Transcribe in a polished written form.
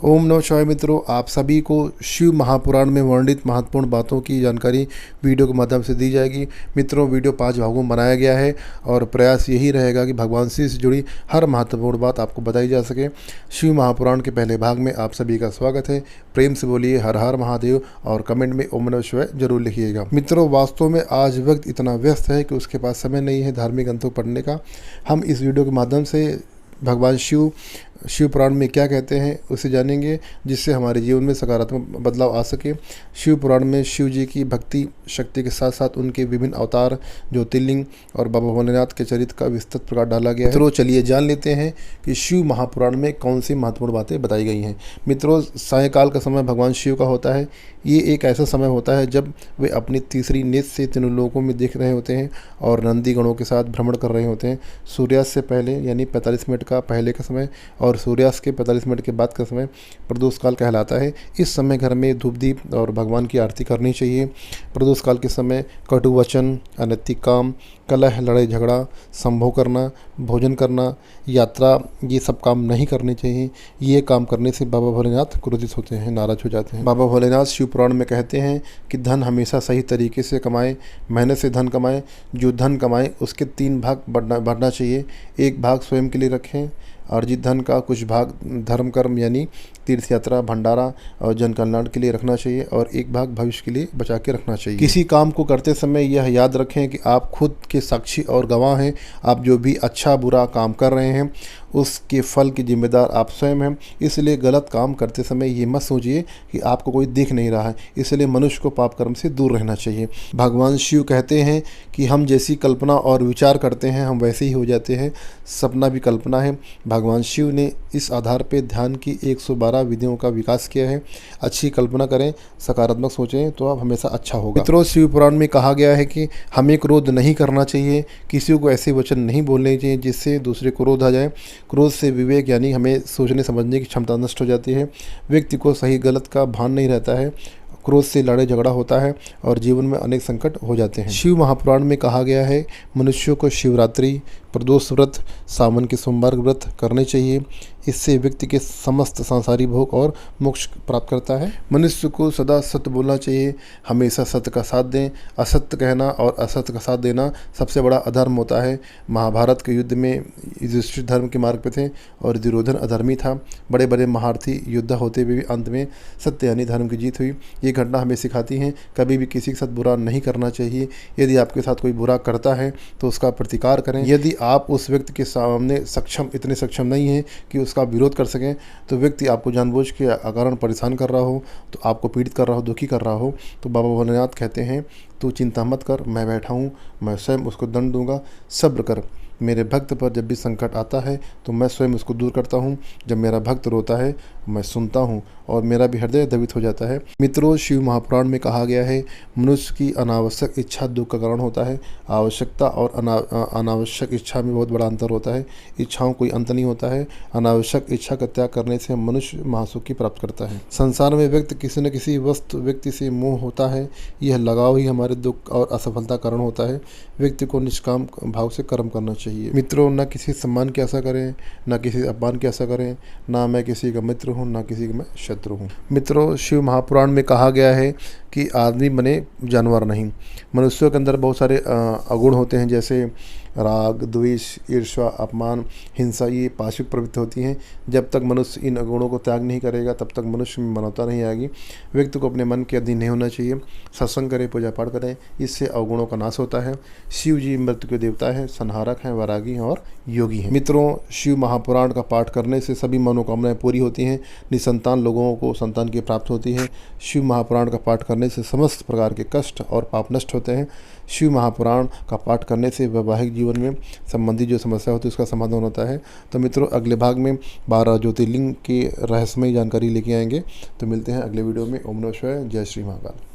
ओम नमः शिवाय। मित्रों, आप सभी को शिव महापुराण में वर्णित महत्वपूर्ण बातों की जानकारी वीडियो के माध्यम से दी जाएगी। मित्रों, वीडियो 5 भागों में बनाया गया है और प्रयास यही रहेगा कि भगवान शिव से जुड़ी हर महत्वपूर्ण बात आपको बताई जा सके। शिव महापुराण के पहले भाग में आप सभी का स्वागत है। प्रेम से बोलिए हर हर महादेव और कमेंट में ओम नमः शिवाय जरूर लिखिएगा। मित्रों, वास्तव में आज वक्त इतना व्यस्त है कि उसके पास समय नहीं है धार्मिक ग्रंथों पढ़ने का। हम इस वीडियो के माध्यम से भगवान शिव पुराण में क्या कहते हैं उसे जानेंगे, जिससे हमारे जीवन में सकारात्मक बदलाव आ सके। शिव पुराण में शिव जी की भक्ति शक्ति के साथ साथ उनके विभिन्न अवतार, ज्योतिर्लिंग और बाबा भोलेनाथ के चरित्र का विस्तृत प्रकाश डाला गया है। मित्रों, चलिए जान लेते हैं कि शिव महापुराण में कौन सी महत्वपूर्ण बातें बताई गई हैं। मित्रों, सायंकाल का समय भगवान शिव का होता है। ये एक ऐसा समय होता है जब वे अपनी तीसरी नेत्र से तीनों लोकों में दिख रहे होते हैं और नंदी गणों के साथ भ्रमण कर रहे होते हैं। सूर्यास्त से पहले यानी 45 मिनट का पहले का समय और सूर्यास्त के 45 मिनट के बाद का समय प्रदोष काल कहलाता है। इस समय घर में धूप दीप और भगवान की आरती करनी चाहिए। प्रदोष काल के समय कटु वचन, अनैतिक काम, कलह, लड़ाई झगड़ा, संभोग करना, भोजन करना, यात्रा, ये सब काम नहीं करने चाहिए। ये काम करने से बाबा भोलेनाथ क्रोधित होते हैं, नाराज हो जाते हैं। बाबा भोलेनाथ शिव पुराण में कहते हैं कि धन हमेशा सही तरीके से कमाएं, मेहनत से धन कमाएं। जो धन कमाएं उसके 3 भाग बढ़ना चाहिए। एक भाग स्वयं के लिए रखें, अर्जित धन का कुछ भाग धर्म कर्म यानी तीर्थ यात्रा, भंडारा और जन कल्याण के लिए रखना चाहिए और एक भाग भविष्य के लिए बचा के रखना चाहिए। किसी काम को करते समय यह याद रखें कि आप खुद के साक्षी और गवाह हैं। आप जो भी अच्छा बुरा काम कर रहे हैं उसके फल के जिम्मेदार आप स्वयं हैं। इसलिए गलत काम करते समय ये मत सोचिए कि आपको कोई देख नहीं रहा है। इसलिए मनुष्य को पाप कर्म से दूर रहना चाहिए। भगवान शिव कहते हैं कि हम जैसी कल्पना और विचार करते हैं हम वैसे ही हो जाते हैं। सपना भी कल्पना है। भगवान शिव ने इस आधार पर ध्यान की 112 विधियों का विकास किया है। अच्छी कल्पना करें, सकारात्मक सोचें तो आप हमेशा अच्छा होगा। मित्रों, शिव पुराण में कहा गया है कि हमें क्रोध नहीं करना चाहिए। किसी को ऐसे वचन नहीं बोलने चाहिए जिससे दूसरे को क्रोध आ जाए। क्रोध से विवेक यानी हमें सोचने समझने की क्षमता नष्ट हो जाती है। व्यक्ति को सही गलत का भान नहीं रहता है। क्रोध से लड़ाई झगड़ा होता है और जीवन में अनेक संकट हो जाते हैं। शिव महापुराण में कहा गया है मनुष्यों को शिवरात्रि, प्रदोष व्रत, सावन के सोमवार व्रत करने चाहिए। इससे व्यक्ति के समस्त सांसारिक भोग और मोक्ष प्राप्त करता है। मनुष्य को सदा सत्य बोलना चाहिए, हमेशा सत्य का साथ दें। असत्य कहना और असत्य का साथ देना सबसे बड़ा अधर्म होता है। महाभारत के युद्ध में युधिष्ठिर धर्म के मार्ग पे थे और दुर्योधन अधर्मी था। बड़े बड़े महारथी योद्धा होते हुए भी अंत में सत्य यानी धर्म की जीत हुई। ये घटना हमें सिखाती है कभी भी किसी के साथ बुरा नहीं करना चाहिए। यदि आपके साथ कोई बुरा करता है तो उसका प्रतिकार करें। यदि आप उस व्यक्ति के सामने इतने सक्षम नहीं हैं कि उसका विरोध कर सकें, तो व्यक्ति आपको जानबूझ के अकारण परेशान कर रहा हो, तो आपको पीड़ित कर रहा हो, दुखी कर रहा हो, तो बाबा भोलेनाथ कहते हैं तू चिंता मत कर, मैं बैठा हूँ, मैं स्वयं उसको दंड दूंगा। सब्र कर। मेरे भक्त पर जब भी संकट आता है तो मैं स्वयं उसको दूर करता हूँ। जब मेरा भक्त रोता है मैं सुनता हूँ और मेरा भी हृदय द्रवित हो जाता है। मित्रों, शिव महापुराण में कहा गया है मनुष्य की अनावश्यक इच्छा दुख का कारण होता है। आवश्यकता और अनावश्यक इच्छा में बहुत बड़ा अंतर होता है। इच्छाओं कोई अंत नहीं होता है। अनावश्यक इच्छा का त्याग करने से मनुष्य महासुख की प्राप्त करता है। संसार में व्यक्ति किसी न किसी वस्तु व्यक्ति से मोह होता है। यह लगाव ही हमारे दुख और असफलता कारण होता है। व्यक्ति को निष्काम भाव से कर्म करना चाहिए। मित्रों, न किसी सम्मान की आशा करें, न किसी अपमान की आशा करें। ना मैं किसी का मित्र हूँ, ना किसी का मैं शत्रु हूँ। मित्रों, शिव महापुराण में कहा गया है कि आदमी बने जानवर नहीं। मनुष्यों के अंदर बहुत सारे अवगुण होते हैं, जैसे राग, द्वेष, ईर्ष्या, अपमान, हिंसा। ये पाशविक प्रवृत्ति होती हैं। जब तक मनुष्य इन अवगुणों को त्याग नहीं करेगा तब तक मनुष्य में मानवता नहीं आएगी। व्यक्ति को अपने मन के अधीन नहीं होना चाहिए। सत्संग करें, पूजा पाठ करें, इससे अवगुणों का नाश होता है। शिव जी मृत्यु के देवता है, संहारक हैं, वैरागी हैं और योगी हैं। मित्रों, शिव महापुराण का पाठ करने से सभी मनोकामनाएं पूरी होती हैं। निसंतान लोगों को संतान की प्राप्त होती है। शिव महापुराण का पाठ करने से समस्त प्रकार के कष्ट और पाप नष्ट होते हैं। शिव महापुराण का पाठ करने से वैवाहिक जीवन में संबंधित जो समस्या होती है उसका समाधान होता है। तो मित्रों, अगले भाग में 12 ज्योतिर्लिंग की रहस्यमय जानकारी लेके आएंगे। तो मिलते हैं अगले वीडियो में। ओम नमः शिवाय। जय श्री महाकाल।